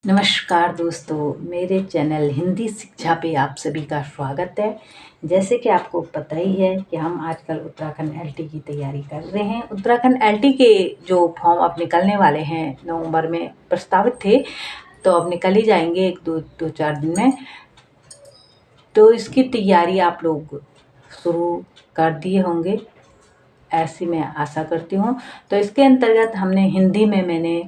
नमस्कार दोस्तों, मेरे चैनल हिंदी शिक्षा पे आप सभी का स्वागत है। जैसे कि आपको पता ही है कि हम आजकल उत्तराखंड एलटी की तैयारी कर रहे हैं। उत्तराखंड एलटी के जो फॉर्म अब निकलने वाले हैं, नवंबर में प्रस्तावित थे, तो अब निकल ही जाएंगे एक दो चार दिन में। तो इसकी तैयारी आप लोग शुरू कर दिए होंगे, ऐसी मैं आशा करती हूँ। तो इसके अंतर्गत हमने हिंदी में मैंने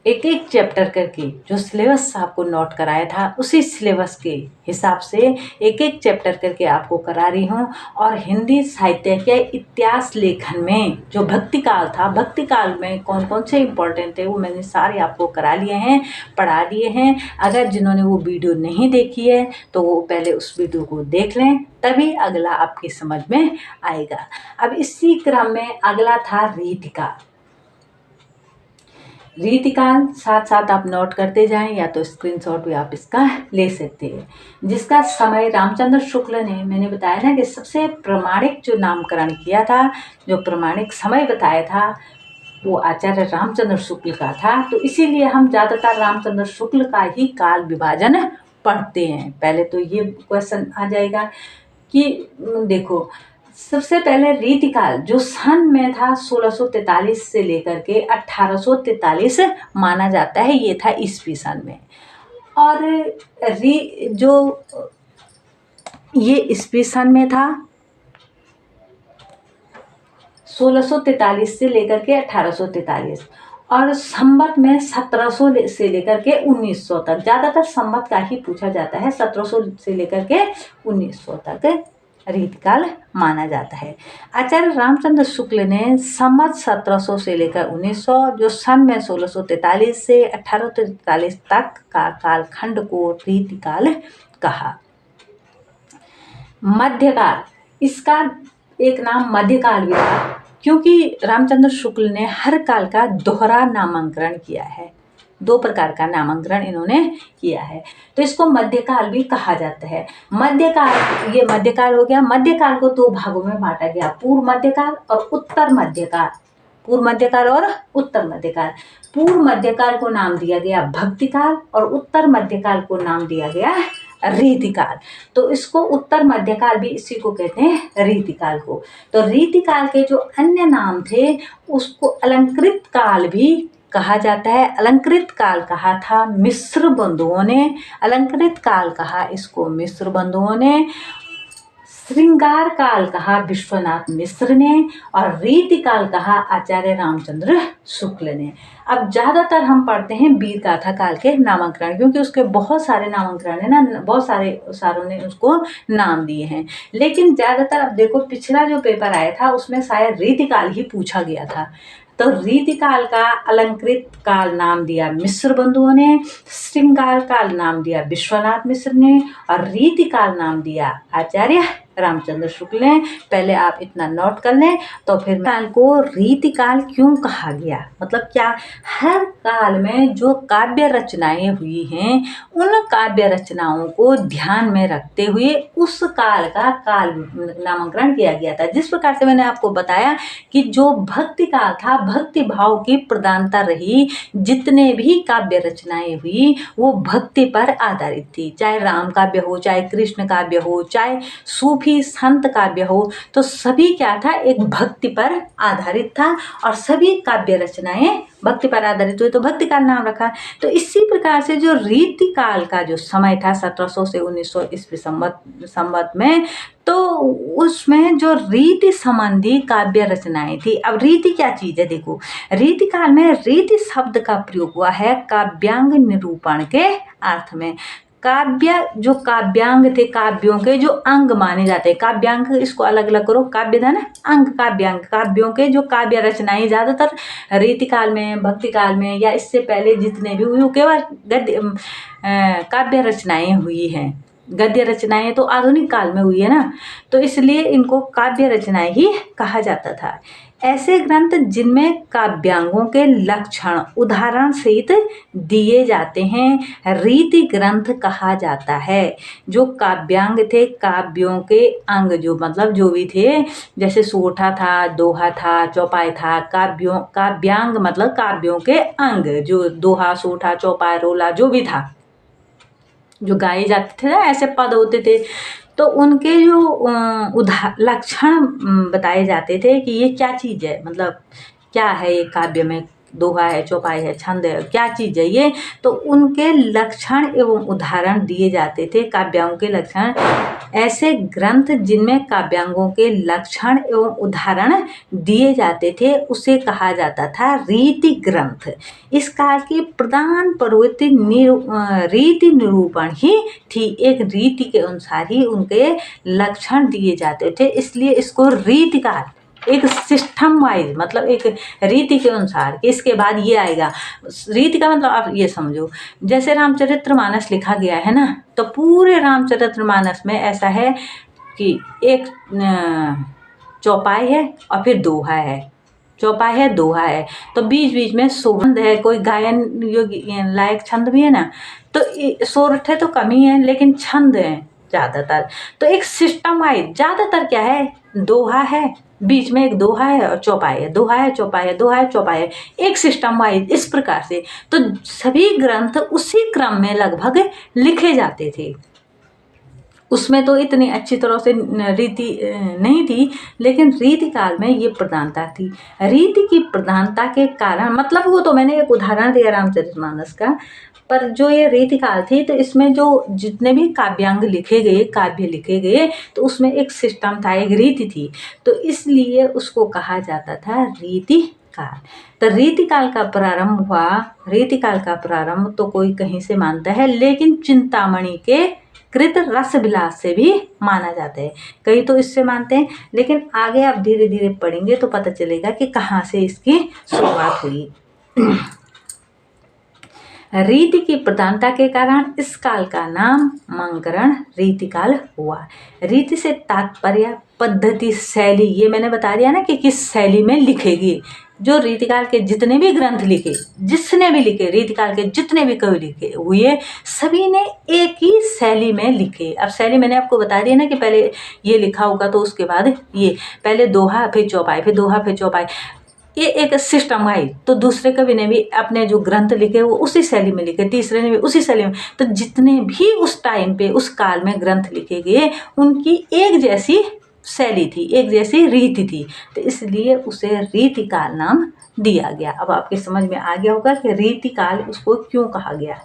एक एक चैप्टर करके जो सिलेबस आपको नोट कराया था, उसी सिलेबस के हिसाब से एक एक चैप्टर करके आपको करा रही हूँ। और हिंदी साहित्य के इतिहास लेखन में जो भक्ति काल था, भक्ति काल में कौन कौन से इम्पोर्टेंट थे वो मैंने सारे आपको करा लिए हैं, पढ़ा दिए हैं। अगर जिन्होंने वो वीडियो नहीं देखी है तो वो पहले उस वीडियो को देख लें, तभी अगला आपकी समझ में आएगा। अब इसी क्रम में अगला था रीतिकाल। रीतिकाल साथ साथ आप नोट करते जाएं, या तो स्क्रीनशॉट भी आप इसका ले सकते हैं। जिसका समय रामचंद्र शुक्ल ने, मैंने बताया ना कि सबसे प्रामाणिक जो नामकरण किया था, जो प्रामाणिक समय बताया था, वो आचार्य रामचंद्र शुक्ल का था। तो इसीलिए हम ज़्यादातर रामचंद्र शुक्ल का ही काल विभाजन पढ़ते हैं। पहले तो ये क्वेश्चन आ जाएगा कि देखो, सबसे पहले रीतिकाल जो सन में था 1643 से लेकर के 1843 माना जाता है, ये था ईस्वी सन में। और ये ईस्वी सन में था 1643 से लेकर के 1843, और संवत में 1700 से लेकर के 1900 तक। ज़्यादातर संवत का ही पूछा जाता है। 1700 से लेकर के 1900 तक रीतिकाल माना जाता है। आचार्य रामचंद्र शुक्ल ने संवत 1700 से लेकर 1900, जो सन में 1643 से 1843 तक का कालखंड को रीतिकाल कहा। मध्यकाल, इसका एक नाम मध्यकाल भी था, क्योंकि रामचंद्र शुक्ल ने हर काल का दोहरा नामांकन किया है। दो प्रकार का नामांकन इन्होंने किया है, तो इसको मध्यकाल भी कहा जाता है। मध्यकाल, ये मध्यकाल हो गया। मध्यकाल को दो भागों में बांटा गया, पूर्व मध्यकाल और उत्तर मध्यकाल। पूर्व मध्यकाल और उत्तर मध्यकाल। पूर्व मध्यकाल को नाम दिया गया भक्तिकाल, और उत्तर मध्यकाल को नाम दिया गया रीतिकाल। तो इसको उत्तर मध्यकाल भी इसी को कहते हैं, रीतिकाल को। तो रीतिकाल के जो अन्य नाम थे उसको अलंकृत काल भी कहा जाता है। अलंकृत काल कहा था मिश्र बंधुओं ने, अलंकृत काल कहा इसको मिश्र बंधुओं ने। श्रृंगार काल कहा विश्वनाथ मिश्र ने, और रीतिकाल कहा आचार्य रामचंद्र शुक्ल ने। अब ज़्यादातर हम पढ़ते हैं वीर गाथा काल के नामांकन, क्योंकि उसके बहुत सारे नामांकन है ना, बहुत सारों ने उसको नाम दिए हैं। लेकिन ज़्यादातर अब देखो, पिछला जो पेपर आया था उसमें शायद रीतिकाल ही पूछा गया था। तो रीतिकाल का अलंकृत काल नाम दिया मिश्र बंधुओं ने, श्रृंगार काल नाम दिया विश्वनाथ मिश्र ने, और रीतिकाल नाम दिया आचार्य रामचंद्र शुक्ल ने। पहले आप इतना नोट कर लें, तो फिर काल को रीतिकाल क्यों कहा गया, मतलब क्या, हर काल में जो काव्य रचनाएं हुई हैं, उन काव्य रचनाओं को ध्यान में रखते हुए उस काल का काल नामकरण किया गया था। जिस प्रकार से मैंने आपको बताया कि जो भक्ति काल था, भक्ति भाव की प्रधानता रही, जितने भी काव्य रचनाएं हुई वो भक्ति पर आधारित थी। चाहे राम काव्य हो, चाहे कृष्ण काव्य हो, चाहे सूफी संत काव्य हो, तो सभी क्या था, एक भक्ति पर आधारित था। और सभी काव्य रचनाएं भक्ति पर आधारित हुई, तो भक्ति काल नाम रखा। तो इसी प्रकार से जो रीति काल का जो समय था 1700 से 1900 ईस्वी संवत में, तो उसमें जो रीति संबंधी काव्य रचनाएं थी। अब रीति क्या चीज है, देखो, रीति काल में रीति शब्द का प्रयोग हुआ है काव्यांग निरूपण के अर्थ में। काव्य, जो काव्यांग थे, काव्यों के जो अंग माने जाते हैं, काव्यांग इसको अलग अलग करो, काव्य धन अंग, काव्यांग, काव्यों के जो काव्य रचनाएं ज़्यादातर रीतिकाल में, भक्ति काल में, या इससे पहले जितने भी हुए, केवल गद्य काव्य रचनाएं हुई हैं। गद्य रचनाएं तो आधुनिक काल में हुई है ना, तो इसलिए इनको काव्य रचनाएं ही कहा जाता था। ऐसे ग्रंथ जिनमें काव्यांगों के लक्षण उदाहरण सहित दिए जाते हैं रीति ग्रंथ कहा जाता है। जो काव्यांग थे, काव्यों के अंग जो मतलब जो भी थे, जैसे सोठा था, दोहा था, चौपाई था, काव्यांग मतलब काव्यों के अंग, जो दोहा, सोठा, चौपाई, रोला जो भी था, जो गाए जाते थे ना, ऐसे पद होते थे, तो उनके जो लक्षण बताए जाते थे कि ये क्या चीज़ है, मतलब क्या है ये, काव्य में दोहा है, चौपाई है, छंद है, क्या चीज़ है ये, तो उनके लक्षण एवं उदाहरण दिए जाते थे। काव्यांगों के लक्षण, ऐसे ग्रंथ जिनमें काव्यांगों के लक्षण एवं उदाहरण दिए जाते थे उसे कहा जाता था रीति ग्रंथ। इस काल की प्रधान प्रवृत्ति रीति निरूपण ही थी। एक रीति के अनुसार ही उनके लक्षण दिए जाते थे, इसलिए इसको रीति काल, एक सिस्टम वाइज, मतलब एक रीति के अनुसार, इसके बाद ये आएगा। रीति का मतलब आप ये समझो, जैसे रामचरितमानस लिखा गया है ना, तो पूरे रामचरितमानस में ऐसा है कि एक चौपाई है और फिर दोहा है, चौपाई है, दोहा है, तो बीच बीच में सुगंध है, कोई गायन योग्य लायक छंद भी है ना, तो सोरठे तो कम ही है लेकिन छंद है ज़्यादातर। तो एक सिस्टम वाइज ज़्यादातर क्या है, दोहा है, बीच में एक दोहा है और चौपाई है, दोहा है, चौपाई है, दोहा है, चौपाई है, एक सिस्टम वाइज इस प्रकार से। तो सभी ग्रंथ उसी क्रम में लगभग लिखे जाते थे। उसमें तो इतनी अच्छी तरह से रीति नहीं थी, लेकिन रीति काल में ये प्रधानता थी। रीति की प्रधानता के कारण, मतलब वो तो मैंने एक उदाहरण दिया रामचरितमानस का, पर जो ये रीति काल थी तो इसमें जो जितने भी काव्यांग लिखे गए, काव्य लिखे गए, तो उसमें एक सिस्टम था, एक रीति थी, तो इसलिए उसको कहा जाता था रीति काल। तो रीति काल का प्रारंभ हुआ, रीति काल का प्रारंभ तो कोई कहीं से मानता है, लेकिन चिंतामणि के कृत रस विलास से भी माना जाता है। कई तो इससे मानते हैं, लेकिन आगे आप धीरे धीरे पढ़ेंगे तो पता चलेगा कि कहाँ से इसकी शुरुआत हुई। रीति की प्रधानता के कारण इस काल का नाम नामकरण रीतिकाल हुआ। रीति से तात्पर्य पद्धति, शैली, ये मैंने बता दिया ना कि किस शैली में लिखेगी। जो रीतिकाल के जितने भी ग्रंथ लिखे, जिसने भी लिखे, रीतिकाल के जितने भी कवि लिखे हुए, सभी ने एक ही शैली में लिखे। अब शैली मैंने आपको बता दिया ना कि पहले ये लिखा होगा तो उसके बाद ये, पहले दोहा, फिर चौपाई, फिर दोहा, फिर चौपाई, ये एक सिस्टम है। तो दूसरे कवि ने भी अपने जो ग्रंथ लिखे वो उसी शैली में लिखे, तीसरे ने भी उसी शैली में। तो जितने भी उस टाइम पे, उस काल में ग्रंथ लिखे गए, उनकी एक जैसी शैली थी, एक जैसी रीति थी, तो इसलिए उसे रीतिकाल नाम दिया गया। अब आपके समझ में आ गया होगा कि रीतिकाल उसको क्यों कहा गया।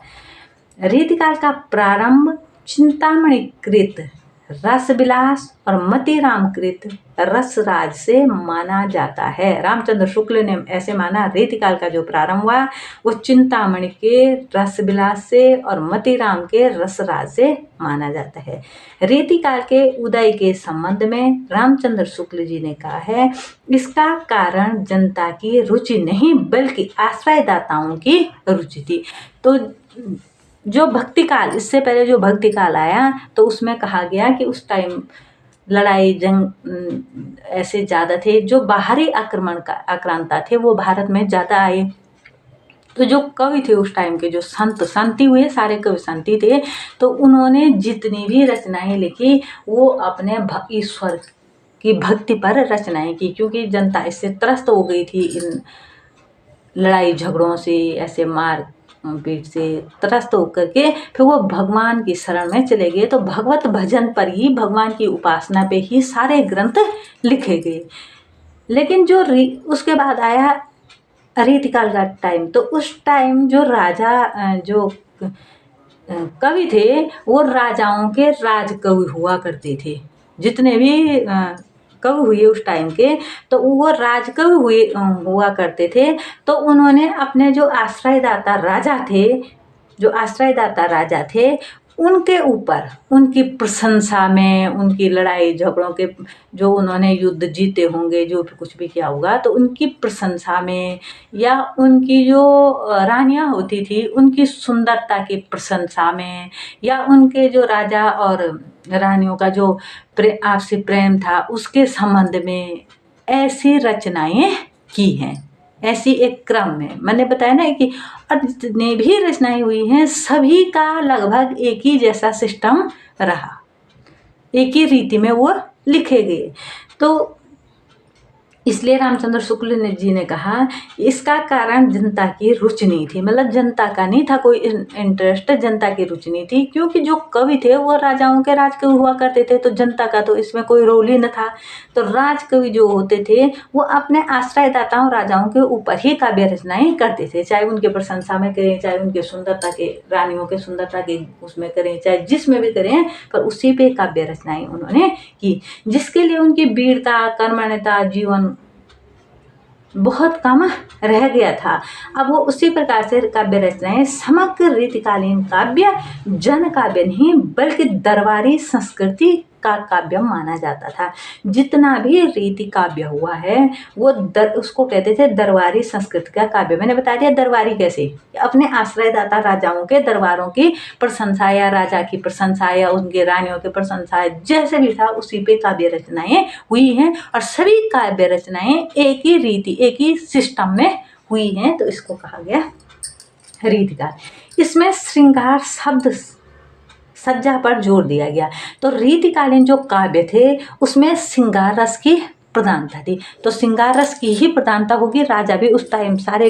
रीतिकाल का प्रारंभ चिंतामणि कृत रसविलास और मतीराम कृत रसराज से माना जाता है। रामचंद्र शुक्ल ने ऐसे माना, रीतिकाल का जो प्रारंभ हुआ वो चिंतामणि के रसविलास से और मतीराम के रसराज से माना जाता है। रीतिकाल के उदय के संबंध में रामचंद्र शुक्ल जी ने कहा है, इसका कारण जनता की रुचि नहीं बल्कि आश्रयदाताओं की रुचि थी। तो जो भक्ति काल, इससे पहले जो भक्ति काल आया, तो उसमें कहा गया कि उस टाइम लड़ाई जंग ऐसे ज़्यादा थे, जो बाहरी आक्रांता थे वो भारत में ज़्यादा आए। तो जो कवि थे उस टाइम के, जो शांति हुए, सारे कवि शांति थे, तो उन्होंने जितनी भी रचनाएं लिखी वो अपने ईश्वर की भक्ति पर रचनाएं की, क्योंकि जनता इससे त्रस्त हो गई थी, इन लड़ाई झगड़ों से, ऐसे मार पीठ से त्रस्त होकर के फिर वो भगवान की शरण में चले गए। तो भगवत भजन पर ही, भगवान की उपासना पे ही सारे ग्रंथ लिखे गए। लेकिन जो उसके बाद आया रीतिकाल का टाइम, तो उस टाइम जो राजा, जो कवि थे वो राजाओं के राजकवि हुआ करते थे। जितने भी कवि हुए उस टाइम के, तो वो राजकवि हुआ करते थे। तो उन्होंने अपने जो आश्रयदाता राजा थे, जो आश्रयदाता राजा थे, उनके ऊपर, उनकी प्रशंसा में, उनकी लड़ाई झगड़ों के, जो उन्होंने युद्ध जीते होंगे, जो कुछ भी किया होगा, तो उनकी प्रशंसा में, या उनकी जो रानियां होती थी उनकी सुंदरता की प्रशंसा में, या उनके जो राजा और रानियों का जो आपसी प्रेम था उसके संबंध में ऐसी रचनाएं की हैं, ऐसी एक क्रम में। मैंने बताया ना कि जितनी भी रचनाएं हुई हैं सभी का लगभग एक ही जैसा सिस्टम रहा, एक ही रीति में वो लिखे गए। तो इसलिए रामचंद्र शुक्ल जी ने कहा इसका कारण जनता की रुचि नहीं थी, मतलब जनता का नहीं था कोई इंटरेस्ट, जनता की रुचि नहीं थी, क्योंकि जो कवि थे वो राजाओं के राज के हुआ करते थे, तो जनता का तो इसमें कोई रोल ही न था। तो राजकवि जो होते थे वो अपने आश्रयदाताओं राजाओं के ऊपर ही काव्य रचनाएं करते थे, चाहे उनके प्रशंसा में करें, चाहे उनके सुंदरता के, रानियों के सुंदरता के उसमें करें, चाहे जिसमें भी करें, पर उसी पे काव्य रचनाएं उन्होंने की, जिसके लिए उनकी वीरता, कर्मण्यता, जीवन बहुत कम रह गया था। अब वो उसी प्रकार से काव्य रचनाएं, समग्र रीतिकालीन काव्य जन काव्य नहीं बल्कि दरबारी संस्कृति का काव्य माना जाता था। जितना भी रीति काव्य हुआ है वो उसको कहते थे दरबारी संस्कृति का काव्य। मैंने बता दिया दरबारी कैसे, अपने आश्रयदाता राजाओं के दरबारों की प्रशंसा या राजा की प्रशंसा या उनके रानियों की प्रशंसा, जैसे भी था उसी पे काव्य रचनाएं हुई हैं, और सभी काव्य रचनाएं एक ही रीति, एक ही सिस्टम में हुई हैं, तो इसको कहा गया रीतिकाल। इसमें श्रृंगार शब्द सज्जा पर जोर दिया गया। तो रीतिकालीन जो काव्य थे उसमें श्रृंगार रस की प्रधानता थी, तो श्रृंगार रस की ही प्रधानता होगी। राजा भी उस टाइम सारे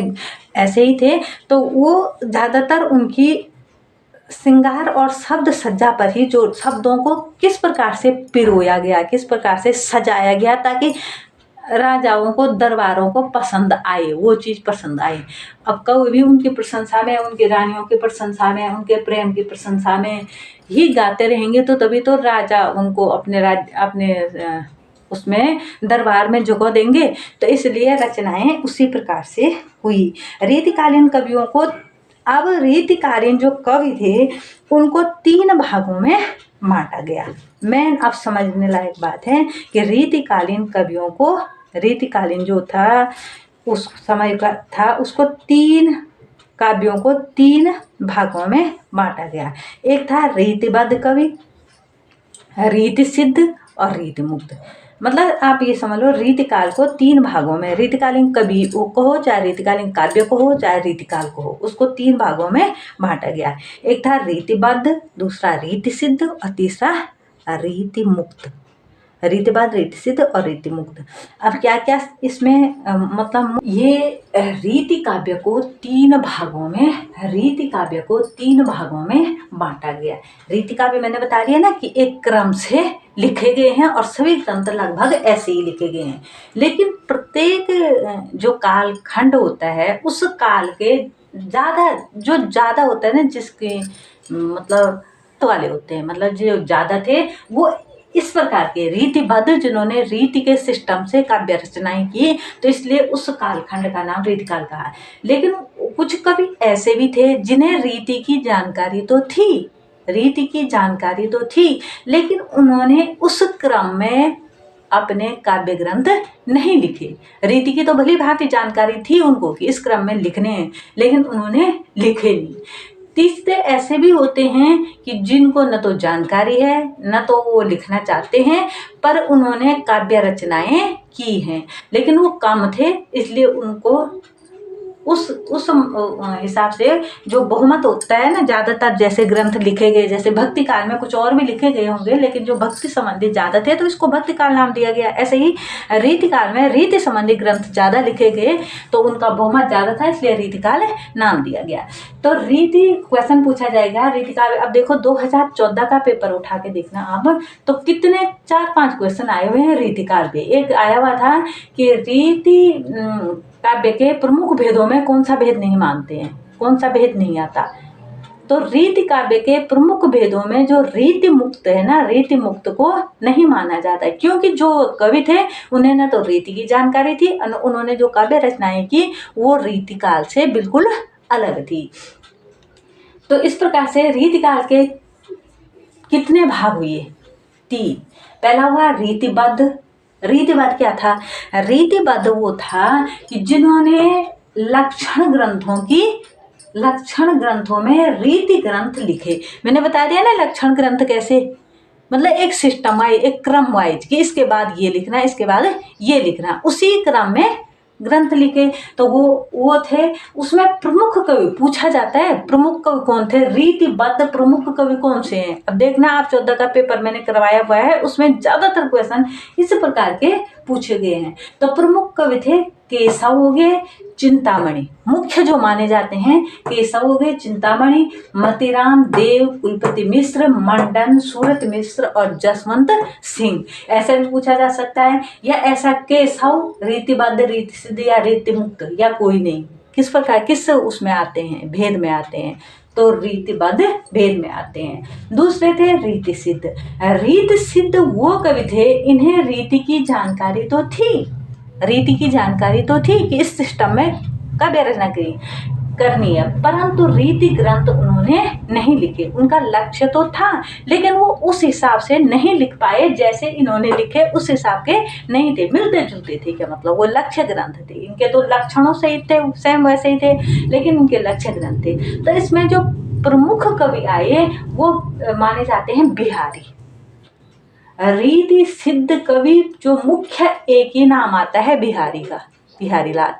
ऐसे ही थे, तो वो ज़्यादातर उनकी श्रृंगार और शब्द सज्जा पर ही, जो शब्दों को किस प्रकार से पिरोया गया, किस प्रकार से सजाया गया ताकि राजाओं को, दरबारों को पसंद आए, वो चीज़ पसंद आए। अब कभी भी उनकी प्रशंसा में, उनकी रानियों की प्रशंसा में, उनके प्रेम की प्रशंसा में ही गाते रहेंगे, तो तभी तो राजा उनको अपने उसमें दरबार में जगह देंगे। तो इसलिए रचनाएं उसी प्रकार से हुई। रीतिकालीन कवियों को, अब रीतिकालीन जो कवि थे उनको 3 भागों में बांटा गया। मेन अब समझने लायक बात है कि रीतिकालीन कवियों को, रीतिकालीन जो था उस समय का था, उसको 3 काव्यों को 3 भागों में बांटा गया। एक था रीतिबद्ध कवि, रीति सिद्ध और रीति मुक्त। मतलब आप ये समझ लो रीतिकाल को 3 भागों में, रीतिकालीन कवि को हो, चाहे रीतिकालीन काव्य को हो, चाहे रीतिकाल को हो, उसको 3 भागों में बांटा गया। एक था रीतिबद्ध, दूसरा रीति सिद्ध और तीसरा रीति मुक्त। रीतिबद्ध, रीति सिद्ध और रीति मुक्त। अब क्या क्या इसमें मतलब ये रीति काव्य को 3 भागों में, रीति काव्य को 3 भागों में बांटा गया। रीति काव्य मैंने बता दिया ना कि एक क्रम से लिखे गए हैं और सभी ग्रंथ लगभग ऐसे ही लिखे गए हैं, लेकिन प्रत्येक जो काल खंड होता है उस काल के ज़्यादा होता है ना, जिसके मतलब वाले होते हैं, मतलब जो ज़्यादा थे वो इस प्रकार के रीतिबद्ध, जिन्होंने रीति के सिस्टम से काव्य रचनाएं की, तो इसलिए उस कालखंड का नाम रीतिकाल कहा। लेकिन कुछ कवि ऐसे भी थे जिन्हें रीति की जानकारी तो थी, रीति की जानकारी तो थी, लेकिन उन्होंने उस क्रम में अपने काव्य ग्रंथ नहीं लिखे। रीति की तो भली भांति जानकारी थी उनको कि इस क्रम में लिखने हैं, लेकिन उन्होंने लिखे नहीं। तीसरे ऐसे भी होते हैं कि जिनको न तो जानकारी है न तो वो लिखना चाहते हैं, पर उन्होंने काव्य रचनाएं की हैं, लेकिन वो कम थे, इसलिए उनको उस हिसाब से जो बहुमत होता है ना, ज़्यादातर जैसे ग्रंथ लिखे गए, जैसे भक्ति काल में कुछ और भी लिखे गए होंगे, लेकिन जो भक्ति संबंधी ज़्यादा थे तो इसको भक्ति काल नाम दिया गया। ऐसे ही रीति काल में रीति संबंधी ग्रंथ ज़्यादा लिखे गए तो उनका बहुमत ज़्यादा था, इसलिए रीति काल नाम दिया गया। तो रीति क्वेश्चन पूछा जाएगा रीति काल। अब देखो 2014 का पेपर उठा के देखना आप, तो कितने 4-5 क्वेश्चन आए हुए हैं रीति काल पे। एक आया हुआ था कि रीति काव्य के प्रमुख भेदों में कौन सा भेद नहीं मानते हैं, कौन सा भेद नहीं आता। तो रीति काव्य के प्रमुख भेदों में जो रीति मुक्त है ना, रीति मुक्त को नहीं माना जाता है, क्योंकि जो कवि थे उन्हें ना तो रीति की जानकारी थी, उन्होंने जो काव्य रचनाएं की वो रीति काल से बिल्कुल अलग थी। तो इस प्रकार से रीति काल के कितने भाग हुए? 3। पहला हुआ रीतिबद्ध। रीतिबद्ध क्या था? रीतिबद्ध वो था कि जिन्होंने लक्षण ग्रंथों में रीति ग्रंथ लिखे। मैंने बता दिया ना लक्षण ग्रंथ कैसे, मतलब एक सिस्टम वाइज, एक क्रम वाइज कि इसके बाद ये लिखना, इसके बाद ये लिखना, उसी क्रम में ग्रंथ लिखे। तो वो थे। उसमें प्रमुख कवि पूछा जाता है, प्रमुख कवि कौन थे, रीतिबद्ध प्रमुख कवि कौन से हैं। अब देखना आप 14 का पेपर मैंने करवाया हुआ है, उसमें ज्यादातर क्वेश्चन इस प्रकार के पूछे गए हैं। तो प्रमुख कवि थे केशव हो गए, चिंतामणि, मुख्य जो माने जाते हैं केशव हो गए, चिंतामणि, मतीराम, देव, कुलपति मिश्र, मंडन, सूरत मिश्र और जसवंत सिंह। ऐसा भी पूछा जा सकता है, या ऐसा केशव रीतिबद्ध, रीति सिद्ध या रीति मुक्त, या कोई नहीं, किस प्रकार किस उसमें आते हैं, भेद में आते हैं। तो रीतिबद्ध भेद में आते हैं। दूसरे थे रीति सिद्ध। रीति सिद्ध वो कवि थे, इन्हें रीति की जानकारी तो थी, रीति की जानकारी तो थी कि इस सिस्टम में काव्य रचना करनी है, परंतु रीति ग्रंथ उन्होंने नहीं लिखे। उनका लक्ष्य तो था, लेकिन वो उस हिसाब से नहीं लिख पाए जैसे इन्होंने लिखे, उस हिसाब के नहीं थे, मिलते जुलते थे। क्या मतलब, वो लक्ष्य ग्रंथ थे, इनके तो लक्षणों से ही थे, सेम वैसे ही थे, लेकिन उनके लक्ष्य ग्रंथ थे। तो इसमें जो प्रमुख कवि आए वो माने जाते हैं बिहारी। रीति सिद्ध कवि जो मुख्य एक ही नाम आता है बिहारी का, बिहारी लाल।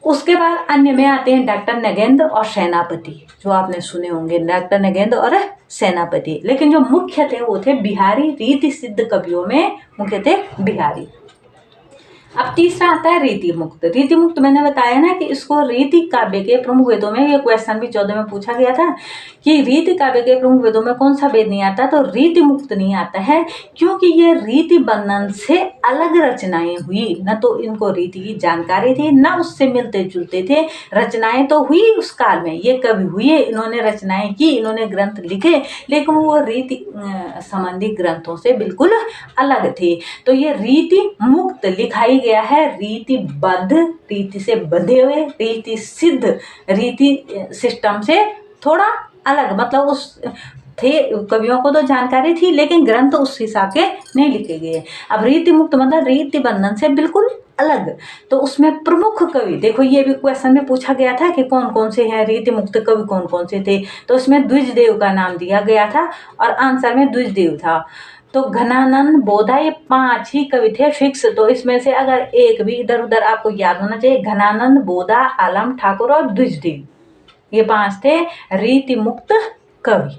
उसके बाद अन्य में आते हैं डॉक्टर नगेंद्र और सेनापति, जो आपने सुने होंगे, डॉक्टर नगेंद्र और सेनापति। लेकिन जो मुख्य थे वो थे बिहारी। रीति सिद्ध कवियों में मुख्य थे बिहारी। अब तीसरा आता है रीति मुक्त। रीति मुक्त मैंने बताया ना कि इसको रीति काव्य के प्रमुख वेदों में, ये क्वेश्चन भी 14 में पूछा गया था कि रीति काव्य के प्रमुख वेदों में कौन सा वेद नहीं आता, तो रीति मुक्त नहीं आता है, क्योंकि ये रीति बंधन से अलग रचनाएं हुई। न तो इनको रीति की जानकारी थी, न उससे मिलते जुलते थे। रचनाएं तो हुई उस काल में, ये कवि हुए, इन्होंने रचनाएं की, इन्होंने ग्रंथ लिखे, लेकिन वो रीति संबंधी ग्रंथों से बिल्कुल अलग थे। तो ये रीति मुक्त लिखाई गया है, रीतिबद्ध, रीति से बंधे हुए, रीति सिद्ध, रीति सिस्टम से थोड़ा अलग, मतलब उस थे, कवियों को तो जानकारी थी, लेकिन ग्रंथ उस हिसाब के नहीं लिखे गए। अब रीति मुक्त मतलब रीति बंधन से बिल्कुल अलग। तो उसमें प्रमुख कवि, देखो ये भी क्वेश्चन में पूछा गया था कि कौन कौन से हैं रीति मुक्त कवि, कौन कौन से थे। तो उसमें द्विजदेव का नाम दिया गया था और आंसर में द्विजदेव था। तो घनानंद, बोधा, ये 5 ही कवि थे फिक्स। तो इसमें से अगर एक भी इधर उधर आपको याद होना चाहिए, घनानंद, बोधा, आलम ठाकुर और द्विजदेव, ये 5 थे रीति मुक्त कवि।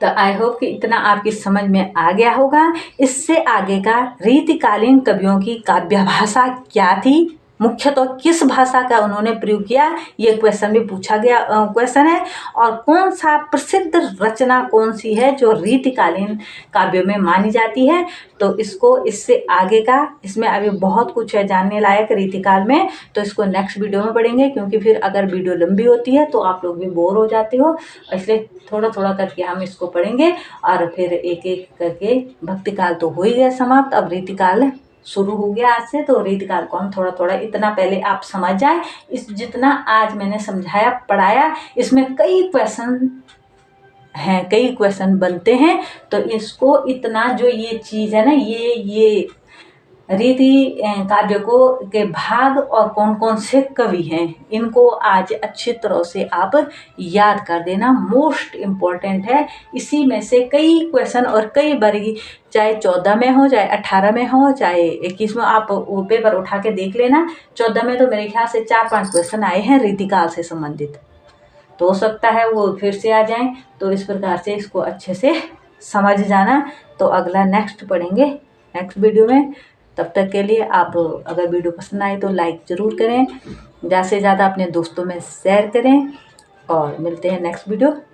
तो आई होप कि इतना आपकी समझ में आ गया होगा। इससे आगे का रीतिकालीन कवियों की काव्य भाषा क्या थी, मुख्यतः किस भाषा का उन्होंने प्रयोग किया, ये क्वेश्चन भी पूछा गया क्वेश्चन है। और कौन सा प्रसिद्ध रचना कौन सी है जो रीतिकालीन काव्यों में मानी जाती है। तो इसको, इससे आगे का, इसमें अभी बहुत कुछ है जानने लायक रीतिकाल में, तो इसको नेक्स्ट वीडियो में पढ़ेंगे, क्योंकि फिर अगर वीडियो लंबी होती है तो आप लोग भी बोर हो जाते हो। इसलिए थोड़ा थोड़ा करके हम इसको पढ़ेंगे और फिर एक एक करके, भक्तिकाल तो हो ही गया समाप्त, अब रीतिकाल शुरू हो गया आज से। तो रीतिकाल को हम थोड़ा थोड़ा, इतना पहले आप समझ जाए, इस जितना आज मैंने समझाया पढ़ाया, इसमें कई क्वेश्चन हैं, कई क्वेश्चन बनते हैं। तो इसको इतना, जो ये चीज़ है ना, ये रीति काव्य को के भाग और कौन कौन से कवि हैं, इनको आज अच्छी तरह से आप याद कर देना, मोस्ट इम्पोर्टेंट है। इसी में से कई क्वेश्चन और कई बारी, चाहे 14 में हो, चाहे 18 में हो, चाहे 21 में, आप वो पेपर उठा के देख लेना। 14 में तो मेरे ख्याल से 4-5 क्वेश्चन आए हैं रीतिकाल से संबंधित, तो हो सकता है वो फिर से आ जाएं। तो इस प्रकार से इसको अच्छे से समझ जाना। तो अगला नेक्स्ट पढ़ेंगे नेक्स्ट वीडियो में। तब तक के लिए आप, अगर वीडियो पसंद आए तो लाइक ज़रूर करें, ज़्यादा से ज़्यादा अपने दोस्तों में शेयर करें, और मिलते हैं नेक्स्ट वीडियो।